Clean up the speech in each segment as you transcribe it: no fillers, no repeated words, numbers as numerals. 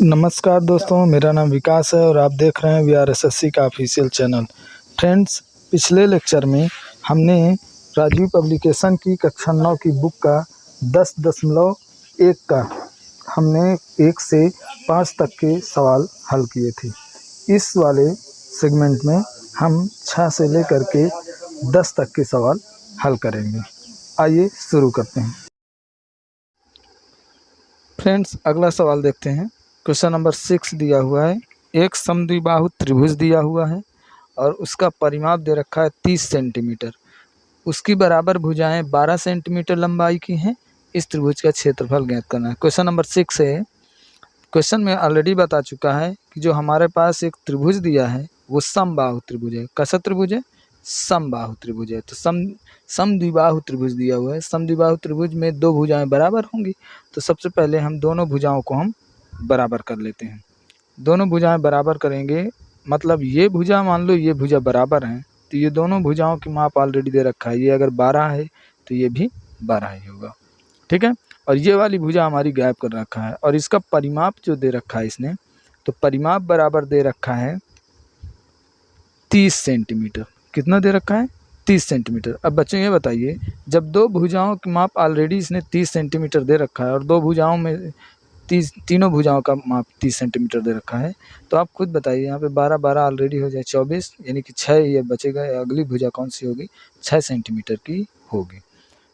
नमस्कार दोस्तों, मेरा नाम विकास है और आप देख रहे हैं VRSSC का ऑफिशियल चैनल। फ्रेंड्स, पिछले लेक्चर में हमने राजीव पब्लिकेशन की कक्षा 9 की बुक का 10.1 का हमने 1 से 5 तक के सवाल हल किए थे। इस वाले सेगमेंट में हम 6 से लेकर के 10 तक के सवाल हल करेंगे। आइए शुरू करते हैं। फ्रेंड्स, अगला सवाल देखते हैं। क्वेश्चन नंबर 6 दिया हुआ है। एक समद्विबाहु त्रिभुज दिया हुआ है और उसका परिमाप दे रखा है 30 सेंटीमीटर। उसकी बराबर भुजाएं 12 सेंटीमीटर लंबाई की हैं। इस त्रिभुज का क्षेत्रफल ज्ञात करना है। क्वेश्चन नंबर 6 है। क्वेश्चन में ऑलरेडी बता चुका है कि जो हमारे पास एक त्रिभुज दिया है वो समबाहु त्रिभुज है। कैसा त्रिभुज है? समबाहु त्रिभुज है। तो समद्विबाहु त्रिभुज दिया हुआ है। समद्विबाहु त्रिभुज में दो भुजाएं बराबर होंगी। तो सबसे पहले हम दोनों भुजाओं को हम बराबर कर लेते हैं। दोनों भुजाएं बराबर करेंगे, मतलब ये भुजा मान लो ये भुजा बराबर हैं, तो ये दोनों भुजाओं की माप ऑलरेडी दे रखा है। ये अगर 12 है तो ये भी 12 ही होगा, ठीक है। और ये वाली भुजा हमारी गायब कर रखा है और इसका परिमाप जो दे रखा है इसने, तो परिमाप बराबर दे रखा है 30 सेंटीमीटर। कितना दे रखा है? 30 सेंटीमीटर। अब बच्चों ये बताइए, जब दो भुजाओं की माप ऑलरेडी इसने 30 सेंटीमीटर दे रखा है और दो भुजाओं में तीनों भुजाओं का माप 30 सेंटीमीटर दे रखा है, तो आप खुद बताइए यहाँ पे 12 ऑलरेडी हो जाए 24, यानी कि 6 ये बचेगा। अगली भुजा कौन सी होगी? 6 सेंटीमीटर की होगी।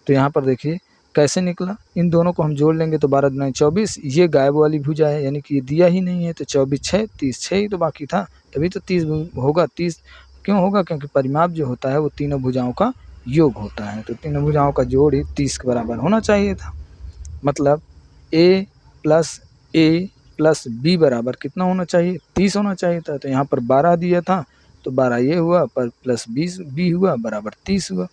तो यहाँ पर देखिए कैसे निकला। इन दोनों को हम जोड़ लेंगे तो 12 दूनी 24। ये गायब वाली भुजा है, यानी कि ये दिया ही नहीं है, तो 24 6 30, 6 ही तो बाकी था, तभी तो 30 होगा। 30 क्यों होगा? क्योंकि परिमाप जो होता है वो तीनों भुजाओं का योग होता है। तो तीनों भुजाओं का जोड़ ही 30 के बराबर होना चाहिए था। मतलब a प्लस b बराबर कितना होना चाहिए? 30 होना चाहिए था। तो यहाँ पर 12 दिया था, तो 12 ये हुआ, पर प्लस 20 b हुआ बराबर 30 हुआ।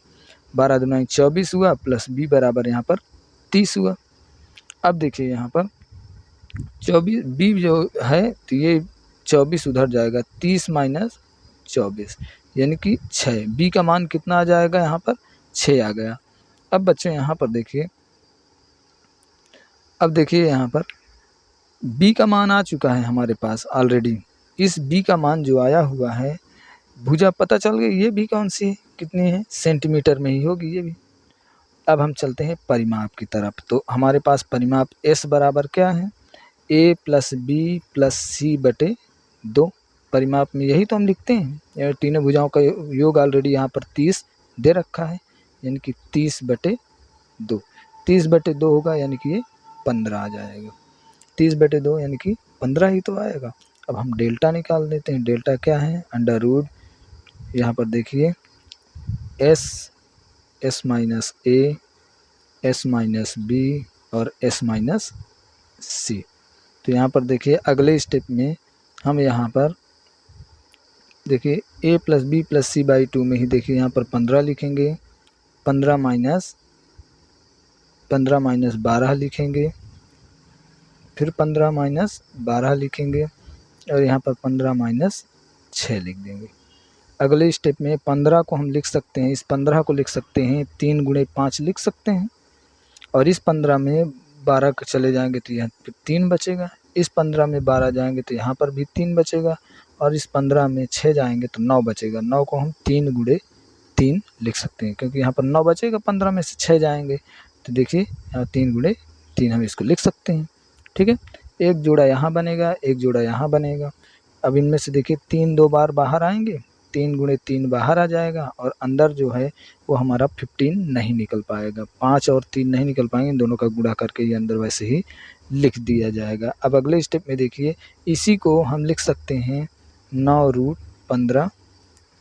12 दूनी 24 हुआ, प्लस b बराबर यहाँ पर 30 हुआ। अब देखिए यहाँ पर 24 b जो है, तो ये 24 उधर जाएगा, 30 माइनस 24 यानी कि 6। b का मान कितना आ जाएगा? यहाँ पर 6 आ गया। अब बच्चे यहाँ पर देखिए, अब देखिए यहाँ पर b का मान आ चुका है हमारे पास ऑलरेडी। इस b का मान जो आया हुआ है, भुजा पता चल गई ये भी कौन सी है, कितनी है, सेंटीमीटर में ही होगी ये भी। अब हम चलते हैं परिमाप की तरफ। तो हमारे पास परिमाप s बराबर क्या है? a plus b plus c बटे 2। परिमाप में यही तो हम लिखते हैं। तीनों भुजाओं का योग ऑलरेडी यहाँ पर 30 दे रखा है, यानी कि 30 बटे 2। 30 बटे 2 होगा, यानी कि ये 15 आ जाएगा। 30 बटे 2 यानी कि 15 ही तो आएगा। अब हम डेल्टा निकाल देते हैं। डेल्टा क्या है? अंडर रूट, यहाँ पर देखिए एस माइनस ए, एस माइनस बी और एस माइनस सी। तो यहाँ पर देखिए अगले स्टेप में हम यहाँ पर देखिए a plus B plus C by 2 में ही देखिए यहाँ पर 15 लिखेंगे। 15 माइनस 12 लिखेंगे, फिर 15 माइनस 12 लिखेंगे और यहाँ पर 15 माइनस 6 लिख देंगे। अगले स्टेप में 15 को हम लिख सकते हैं, इस 15 को लिख सकते हैं 3 गुणे 5 लिख सकते हैं, और इस 15 में 12 चले जाएंगे तो यहाँ पर 3 बचेगा। इस 15 में 12 जाएंगे तो यहाँ पर भी 3 बचेगा, और इस 15 में 6 जाएंगे तो 9 बचेगा। 9 को हम 3 गुणे 3 लिख सकते हैं, क्योंकि यहाँ पर 9 बचेगा, 15 में से 6 जाएंगे, तो देखिए यहाँ 3 गुणे 3 हम इसको लिख सकते हैं, ठीक है। एक जोड़ा यहाँ बनेगा, एक जोड़ा यहाँ बनेगा। अब इनमें से देखिए 3 2 बार बाहर आएंगे, 3 गुणे 3 बाहर आ जाएगा, और अंदर जो है वो हमारा 15 नहीं निकल पाएगा। 5 और 3 नहीं निकल पाएंगे, दोनों का गुणा करके ये अंदर वैसे ही लिख दिया जाएगा। अब अगले स्टेप में देखिए, इसी को हम लिख सकते हैं 9 रूट 15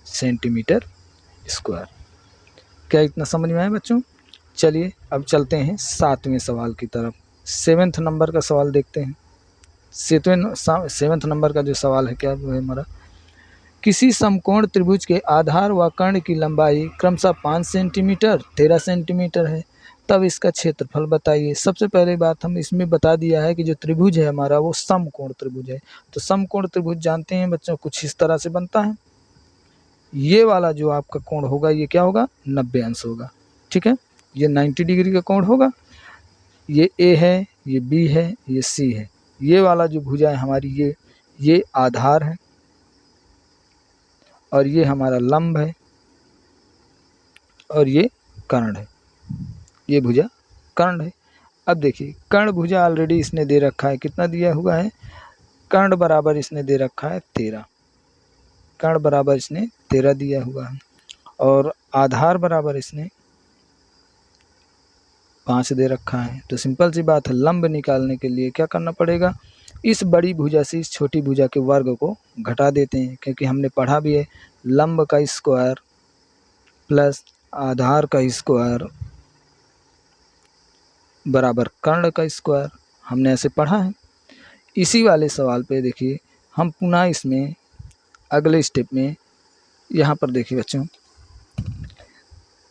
सेंटीमीटर स्क्वायर। क्या इतना समझ में आया बच्चों? चलिए अब चलते हैं 7वें सवाल की तरफ। 7th नंबर का सवाल देखते हैं। 7th नंबर का जो सवाल है, क्या है हमारा? किसी समकोण त्रिभुज के आधार व कर्ण की लंबाई क्रमशः 5 सेंटीमीटर 13 सेंटीमीटर है, तब इसका क्षेत्रफल बताइए। सबसे पहले बात हम इसमें बता दिया है कि जो त्रिभुज है हमारा वो समकोण त्रिभुज है। तो समकोण त्रिभुज जानते हैं बच्चों, कुछ इस तरह से बनता है। ये वाला जो आपका कोण होगा ये क्या होगा? 90 अंश होगा, ठीक है। ये 90 डिग्री का कोण होगा। ये ए है, ये बी है, ये सी है, ये वाला जो भुजा है हमारी, ये आधार है और ये हमारा लंब है और ये कर्ण है, ये भुजा कर्ण है। अब देखिए कर्ण भुजा ऑलरेडी इसने दे रखा है, कितना दिया हुआ है, कर्ण बराबर इसने दे रखा है 13, कर्ण बराबर इसने 13 दिया हुआ है और आधार बराबर इसने 5 दे रखा है। तो सिंपल सी बात है, लंब निकालने के लिए क्या करना पड़ेगा, इस बड़ी भुजा से इस छोटी भुजा के वर्ग को घटा देते हैं, क्योंकि हमने पढ़ा भी है लंब का स्क्वायर प्लस आधार का स्क्वायर बराबर कर्ण का स्क्वायर, हमने ऐसे पढ़ा है। इसी वाले सवाल पे देखिए हम पुनः इसमें अगले स्टेप में यहाँ पर देखिए बच्चों,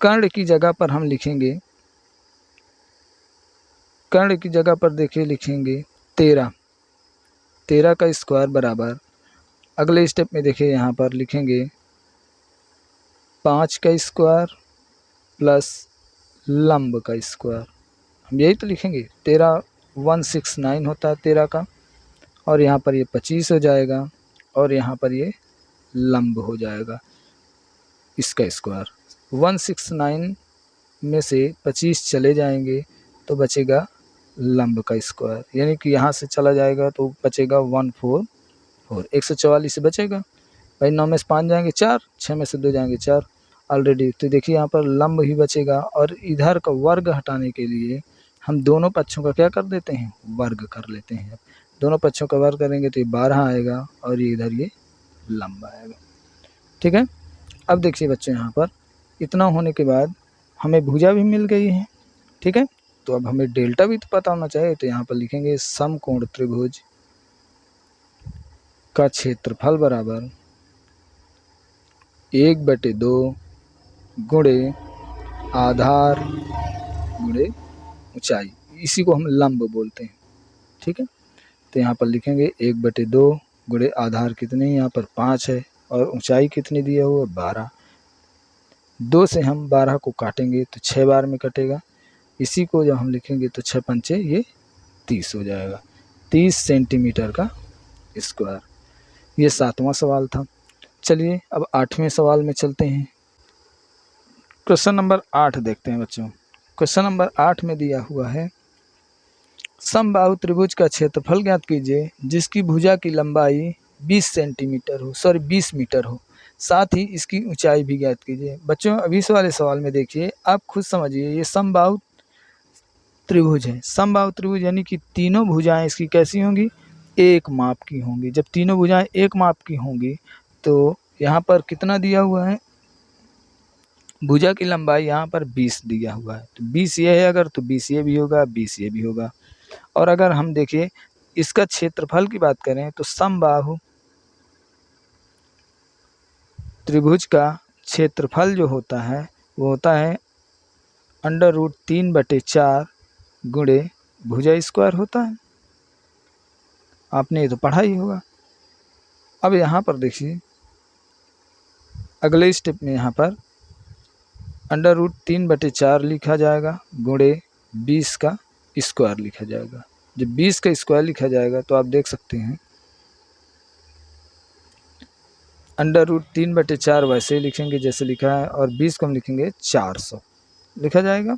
कर्ण की जगह पर हम लिखेंगे, कर्ण की जगह पर देखिए लिखेंगे 13, 13 का स्क्वायर बराबर, अगले स्टेप में देखिए यहाँ पर लिखेंगे 5 का स्क्वायर प्लस लंब का स्क्वायर, हम यही तो लिखेंगे। 13 169 होता है 13 का, और यहाँ पर ये 25 हो जाएगा और यहाँ पर ये लंब हो जाएगा इसका स्क्वायर। 169 में से 25 चले जाएंगे तो बचेगा लंब का स्क्वायर, यानी कि यहाँ से चला जाएगा तो बचेगा 144, 144 से बचेगा भाई, 9 में से 5 जाएंगे 4, 6 में से 2 जाएंगे 4 ऑलरेडी। तो देखिए यहाँ पर लंब ही बचेगा और इधर का वर्ग हटाने के लिए हम दोनों पक्षों का क्या कर देते हैं, वर्ग कर लेते हैं। दोनों पक्षों का वर्ग करेंगे तो ये 12 आएगा और ये इधर ये लंब आएगा। ठीक है, अब देखिए बच्चों यहाँ पर इतना होने के बाद हमें भुजा भी मिल गई है। ठीक है, तो अब हमें डेल्टा भी तो पता होना चाहिए, तो यहाँ पर लिखेंगे समकोण त्रिभुज का क्षेत्रफल बराबर 1/2 गुणे आधार गुणे ऊंचाई, इसी को हम लंब बोलते हैं। ठीक है, तो यहाँ पर लिखेंगे 1/2 गुणे आधार कितने, यहाँ पर 5 है और ऊंचाई कितनी दिया हुआ 12, 2 से हम 12 को काटेंगे तो 6 बार में कटेगा, इसी को जब हम लिखेंगे तो 6 पंचे ये 30 हो जाएगा, 30 सेंटीमीटर का स्क्वायर। ये 7वां सवाल था। चलिए अब 8वें सवाल में चलते हैं। क्वेश्चन नंबर 8 देखते हैं बच्चों। क्वेश्चन नंबर 8 में दिया हुआ है समबाहु त्रिभुज का क्षेत्रफल ज्ञात कीजिए जिसकी भुजा की लंबाई 20 सेंटीमीटर हो, 20 मीटर हो, साथ ही इसकी ऊंचाई भी ज्ञात कीजिए। बच्चों अभी इस वाले सवाल में देखिए, आप खुद समझिए, ये समबाहु त्रिभुज है। समबाहु त्रिभुज यानी कि तीनों भुजाएं इसकी कैसी होंगी, एक माप की होंगी। जब तीनों भुजाएं एक माप की होंगी तो यहाँ पर कितना दिया हुआ है, भुजा की लंबाई यहाँ पर 20 दिया हुआ है, तो 20 ये है अगर, तो 20 ये भी होगा, 20 ये भी होगा। और अगर हम देखिए इसका क्षेत्रफल की बात करें तो समबाहु त्रिभुज का क्षेत्रफल जो होता है वो होता है √3/4 गुणे भुजा स्क्वायर होता है, आपने ये तो पढ़ा ही होगा। अब यहाँ पर देखिए अगले स्टेप में यहाँ पर √3/4 लिखा जाएगा गुणे 20 का स्क्वायर लिखा जाएगा। जब 20 का स्क्वायर लिखा जाएगा तो आप देख सकते हैं √3/4 वैसे ही लिखेंगे जैसे लिखा है, और 20 को हम लिखेंगे 400 लिखा जाएगा।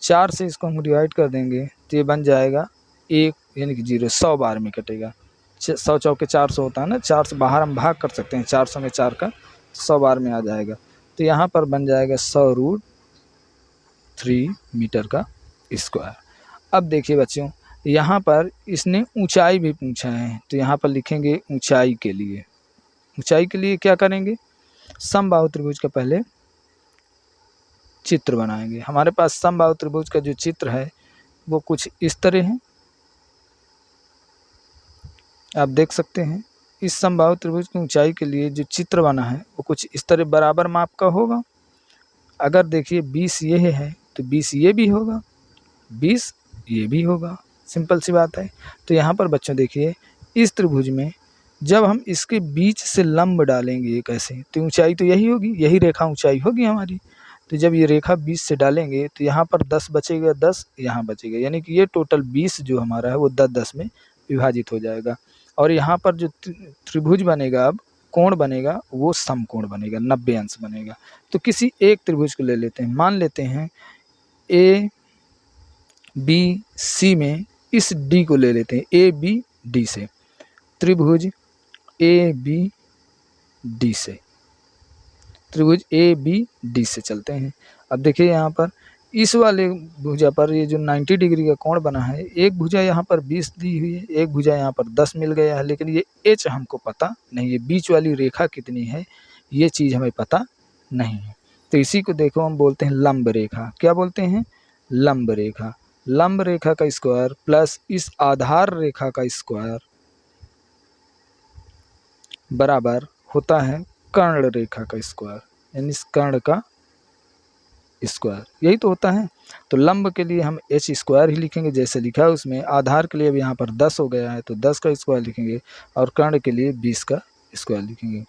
4 से इसको हम डिवाइड कर देंगे तो ये बन जाएगा 1, यानी कि 0, 100 बार में कटेगा। 100 चौके 400 होता है ना, 4 से बाहर हम भाग कर सकते हैं, 400 में 4 का 100 बार में आ जाएगा। तो यहाँ पर बन जाएगा 100√3 मीटर का स्क्वायर। अब देखिए बच्चों यहाँ पर इसने ऊंचाई भी पूछा है, तो यहाँ पर लिखेंगे ऊंचाई के लिए, ऊंचाई के लिए क्या करेंगे, समबाहु त्रिभुज का पहले चित्र बनाएंगे। हमारे पास समबाहु त्रिभुज का जो चित्र है वो कुछ इस तरह है, आप देख सकते हैं। इस समबाहु त्रिभुज की ऊंचाई के लिए जो चित्र बना है वो कुछ इस तरह बराबर माप का होगा। अगर देखिए 20 ये है तो 20 ये भी होगा, 20 ये भी होगा, सिंपल सी बात है। तो यहाँ पर बच्चों देखिए इस त्रिभुज में जब हम इसके बीच से लंब डालेंगे एक ऐसे, तो ऊंचाई तो यही होगी, यही रेखा ऊंचाई होगी हमारी। तो जब ये रेखा 20 से डालेंगे तो यहाँ पर 10 बचेगा, 10 यहाँ बचेगा, यानी कि ये टोटल 20 जो हमारा है वो 10 10 में विभाजित हो जाएगा। और यहाँ पर जो त्रिभुज बनेगा, अब कोण बनेगा वो समकोण बनेगा, 90 अंश बनेगा। तो किसी एक त्रिभुज को ले लेते हैं, मान लेते हैं ए बी सी में इस डी को ले लेते हैं, ए बी डी से, त्रिभुज ए बी डी से, त्रिभुज ए बी डी से चलते हैं। अब देखिए यहाँ पर इस वाले भुजा पर ये जो 90 डिग्री का कोण बना है, एक भुजा यहाँ पर 20 दी हुई है, एक भुजा यहाँ पर 10 मिल गया है, लेकिन ये एच हमको पता नहीं है, बीच वाली रेखा कितनी है ये चीज़ हमें पता नहीं है। तो इसी को देखो हम बोलते हैं लंब रेखा। क्या बोलते हैं? लंब रेखा। लंब रेखा का स्क्वायर प्लस इस आधार रेखा का स्क्वायर बराबर होता है कर्ण रेखा का स्क्वायर, यानी इस कर्ण का स्क्वायर, यही तो होता है। तो लंब के लिए हम एच स्क्वायर ही लिखेंगे जैसे लिखा है उसमें। आधार के लिए अब यहाँ पर 10 हो गया है तो 10 का स्क्वायर लिखेंगे, और कर्ण के लिए 20 का स्क्वायर लिखेंगे।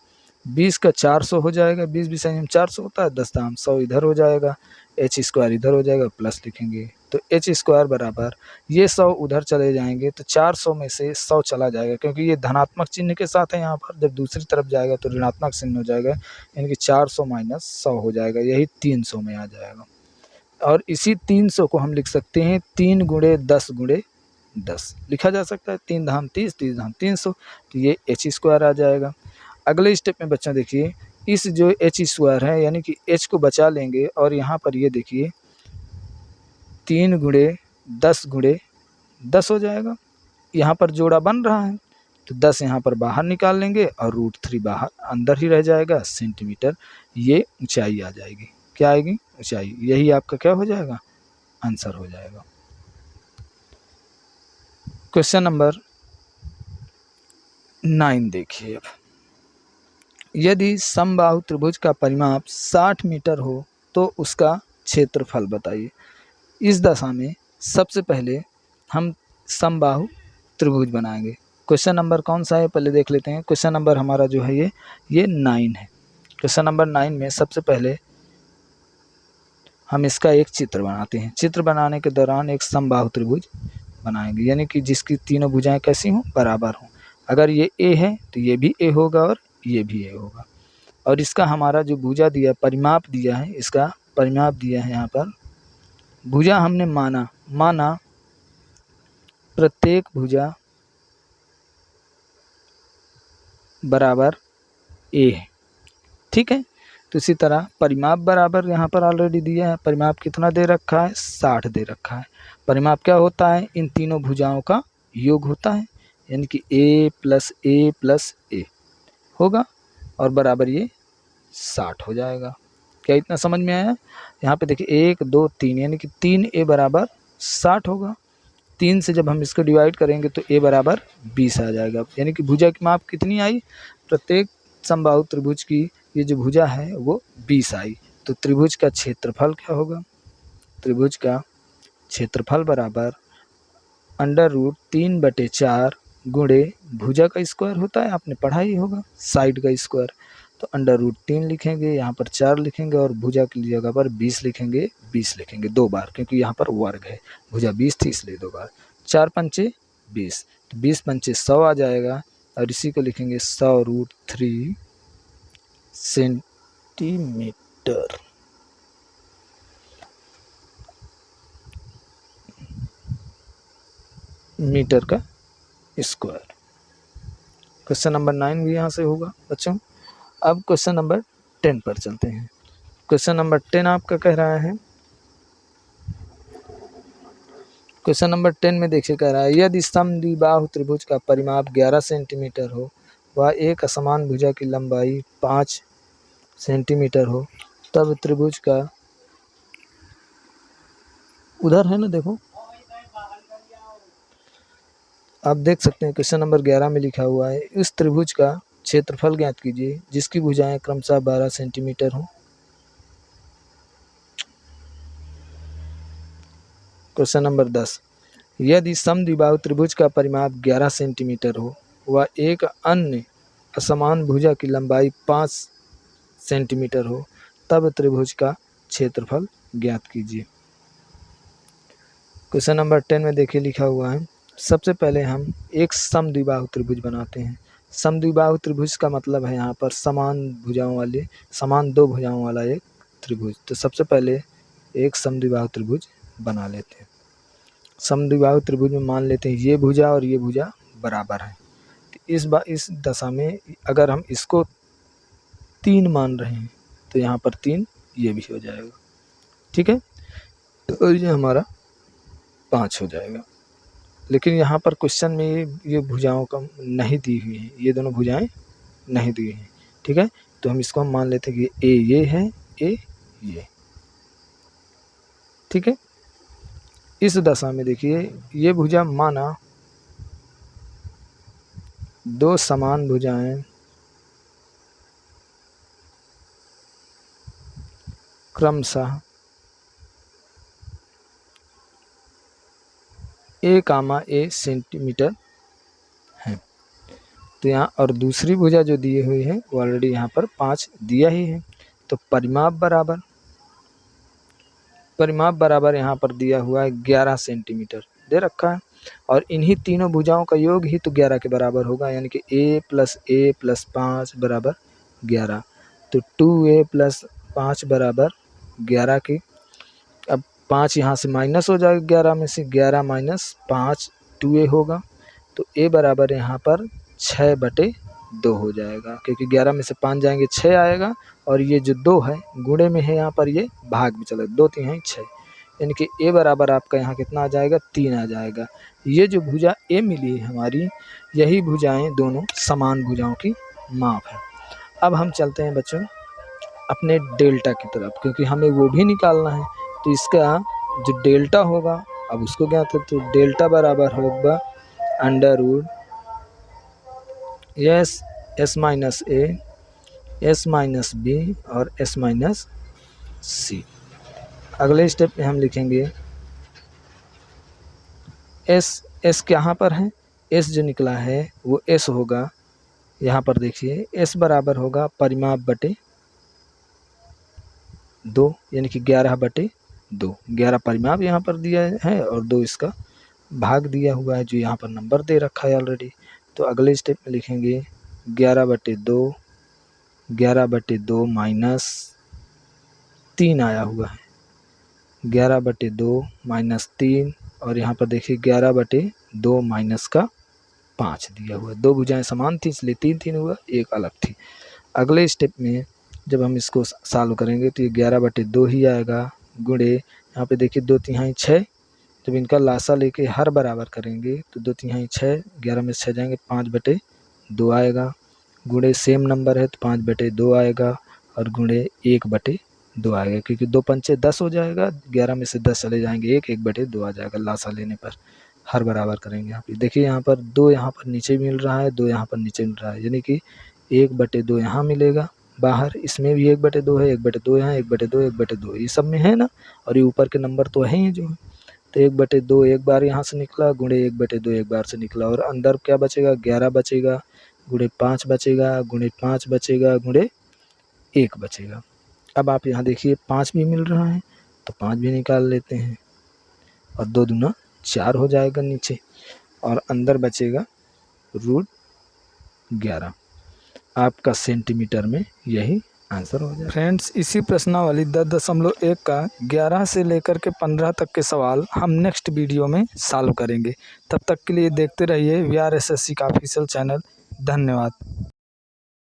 20 का 400 हो जाएगा, 20 20 में 400 होता है, 10 दाम 100 इधर हो जाएगा, एच स्क्वायर इधर हो जाएगा, प्लस लिखेंगे। तो एच स्क्वायर बराबर ये 100 उधर चले जाएंगे तो 400 में से 100 चला जाएगा, क्योंकि ये धनात्मक चिन्ह के साथ है यहाँ पर, जब दूसरी तरफ जाएगा तो ऋणात्मक चिन्ह हो जाएगा, यानी कि 400 माइनस 100 हो जाएगा, यही 300 में आ जाएगा। और इसी 300 को हम लिख सकते हैं 3 गुणे 10 गुणे 10 लिखा जा सकता है, 3 धाम 30, 30 धाम 300, तो ये एच स्क्वायर आ जाएगा। अगले स्टेप में बच्चों देखिए, इस जो एच स्क्वायर है यानी कि एच को बचा लेंगे, और यहाँ पर ये देखिए 3 गुणे 10 गुणे 10 हो जाएगा। यहाँ पर जोड़ा बन रहा है तो 10 यहाँ पर बाहर निकाल लेंगे और √3 बाहर अंदर ही रह जाएगा, सेंटीमीटर। ये ऊंचाई आ जाएगी। क्या आएगी? ऊंचाई। यही आपका क्या हो जाएगा? आंसर हो जाएगा। क्वेश्चन नंबर 9 देखिए। अब यदि समबाहु त्रिभुज का परिमाप 60 मीटर हो तो उसका क्षेत्रफल बताइए। इस दशा में सबसे पहले हम समबाहु त्रिभुज बनाएंगे। क्वेश्चन नंबर कौन सा है पहले देख लेते हैं। क्वेश्चन नंबर हमारा जो है ये 9 है। क्वेश्चन नंबर 9 में सबसे पहले हम इसका एक चित्र बनाते हैं। चित्र बनाने के दौरान एक समबाहु त्रिभुज बनाएंगे, यानी कि जिसकी तीनों भुजाएं कैसी हों? बराबर हों। अगर ये ए है तो ये भी ए होगा और ये भी ए होगा। और इसका हमारा जो भुजा दिया, परिमाप दिया है, इसका परिमाप दिया है यहाँ पर। भुजा हमने माना प्रत्येक भुजा बराबर ए है, ठीक है। तो इसी तरह परिमाप बराबर यहाँ पर ऑलरेडी दिया है। परिमाप कितना दे रखा है? 60 दे रखा है। परिमाप क्या होता है? इन तीनों भुजाओं का योग होता है, यानी कि ए प्लस ए होगा, और बराबर ये 60 हो जाएगा। क्या इतना समझ में आया? यहाँ पे देखिए 1 2 3, यानी कि 3a बराबर 60 होगा। 3 से जब हम इसको डिवाइड करेंगे तो a बराबर 20 आ जाएगा, यानी कि भुजा की माप कितनी आई? प्रत्येक समबाहु त्रिभुज की ये जो भुजा है वो 20 आई। तो त्रिभुज का क्षेत्रफल क्या होगा? त्रिभुज का क्षेत्रफल बराबर √3/4 गुणे भुजा का स्क्वायर होता है, आपने पढ़ा ही होगा, साइड का स्क्वायर। तो √3 लिखेंगे, यहाँ पर 4 लिखेंगे, और भुजा की जगह पर 20 लिखेंगे, 20 लिखेंगे 2 बार, क्योंकि यहाँ पर वर्ग है। भुजा 20 थी इसलिए 2 बार। 4 पंचे 20, तो 20 पंचे 100 आ जाएगा, और इसी को लिखेंगे 100√3 सेंटीमीटर। मीटर का स्क्वायर। क्वेश्चन नंबर 9 भी यहाँ से होगा बच्चों। अब क्वेश्चन नंबर 10 पर चलते हैं। क्वेश्चन नंबर 10 आपका कह रहा है, क्वेश्चन नंबर 10 में देखिए कह रहा है, यदि समद्विबाहु त्रिभुज का परिमाप 11 सेंटीमीटर हो व एक असमान भुजा की लंबाई 5 सेंटीमीटर हो, तब त्रिभुज का, उधर है ना, देखो आप देख सकते हैं क्वेश्चन नंबर 11 में लिखा हुआ है, इस त्रिभुज का क्षेत्रफल ज्ञात कीजिए जिसकी भुजाएं क्रमशः 12 सेंटीमीटर हों। क्वेश्चन नंबर 10, यदि समद्विबाहु त्रिभुज का परिमाप 11 सेंटीमीटर हो व एक अन्य असमान भुजा की लंबाई 5 सेंटीमीटर हो, तब त्रिभुज का क्षेत्रफल ज्ञात कीजिए। क्वेश्चन नंबर 10 में देखिए लिखा हुआ है, सबसे पहले हम एक समद्विबाहु त्रिभुज बनाते हैं। समद्विबाहु त्रिभुज का मतलब है यहाँ पर समान दो भुजाओं वाला एक त्रिभुज। तो सबसे पहले एक समद्विबाहु त्रिभुज बना लेते हैं। समद्विबाहु त्रिभुज में मान लेते हैं ये भुजा और ये भुजा बराबर है। तो इस दशा में अगर हम इसको 3 मान रहे हैं तो यहाँ पर 3 ये भी हो जाएगा, ठीक है। तो ये हमारा 5 हो जाएगा। लेकिन यहाँ पर क्वेश्चन में ये भुजाओं का नहीं दी हुई है, ये दोनों भुजाएं नहीं दी हुई हैं, ठीक है। तो हम इसको मान लेते हैं कि ए ये है, ए ये, ठीक है। इस दशा में देखिए ये भुजा माना 2 समान भुजाएं क्रमशः a, सेंटीमीटर है। तो यहाँ और दूसरी भुजा जो दी हुई है वो ऑलरेडी यहाँ पर 5 दिया ही है। तो परिमाप बराबर यहाँ पर दिया हुआ है 11 सेंटीमीटर दे रखा है। और इन्हीं तीनों भुजाओं का योग ही तो 11 के बराबर होगा, यानी कि a + 5 बराबर 11। तो 2a + 5 बराबर 11 की। अब 5 यहाँ से माइनस हो जाएगा, 11 में से 11 - 5 2a होगा। तो a बराबर यहाँ पर 6/2 हो जाएगा, क्योंकि 11 में से 5 जाएंगे 6 आएगा। और ये जो 2 है गुणे में है, यहाँ पर ये भाग में चला 2 3 है 6, यानी कि a बराबर आपका यहाँ कितना आ जाएगा 3 आ जाएगा। ये जो भुजा a मिली है हमारी, यही भुजाएं दोनों समान भुजाओं की माप है। अब हम चलते हैं बच्चों अपने डेल्टा की तरफ, क्योंकि हमें वो भी निकालना है। तो इसका जो डेल्टा होगा अब उसको क्या होता है, तो डेल्टा बराबर होगा √ s - a s - b और s - c। अगले स्टेप में हम लिखेंगे s कहाँ पर है, s जो निकला है वो s होगा, यहाँ पर देखिए s बराबर होगा परिमाप बटे 2, यानी कि 11/2। 11 परिमाप यहाँ पर दिया है और 2 इसका भाग दिया हुआ है, जो यहाँ पर नंबर दे रखा है ऑलरेडी। तो अगले स्टेप में लिखेंगे 11/2 - 3 आया हुआ है, 11/2 - 3। और यहाँ पर देखिए 11/2 - का 5 दिया हुआ है। 2 भुजाएं समान थी इसलिए 3 हुआ, एक अलग थी। अगले स्टेप में जब हम इसको सॉल्व करेंगे तो ये 11/2 ही आएगा, गुणे यहाँ पे देखिए 2 तिहाई 6। जब इनका लासा लेके हर बराबर करेंगे तो 2 तिहाई 6, 11 में 6 जाएंगे 5/2 आएगा, गुणे सेम नंबर है तो 5/2 आएगा और गुणे 1/2 आएगा, क्योंकि 2 पंचे 10 हो जाएगा, 11 में से 10 चले जाएंगे 1/2 आ जाएगा लासा लेने पर। हर बराबर करेंगे यहाँ पे देखिए यहाँ पर 2 यहाँ पर नीचे मिल रहा है, 2 यहाँ पर नीचे मिल रहा है, यानी कि 1/2 यहाँ मिलेगा बाहर, इसमें भी 1/2 है, 1/2 यहाँ, 1/2 1/2 ये सब में है ना। और ये ऊपर के नंबर तो है ही जो है। तो 1/2 एक बार यहाँ से निकला, गुणे 1/2 एक बार से निकला, और अंदर क्या बचेगा 11 बचेगा, गुणे 5 बचेगा, गुणे 5 बचेगा, गुणे 1 बचेगा। अब आप यहाँ देखिए 5 भी मिल रहा है तो 5 भी निकाल लेते हैं, और 2 दूना 4 हो जाएगा नीचे, और अंदर बचेगा √11। आपका सेंटीमीटर में यही आंसर हो जाएगा। फ्रेंड्स, इसी प्रश्नावली 10.1 का 11 से लेकर के 15 तक के सवाल हम नेक्स्ट वीडियो में सॉल्व करेंगे। तब तक के लिए देखते रहिए VRSSC का ऑफिशियल चैनल। धन्यवाद।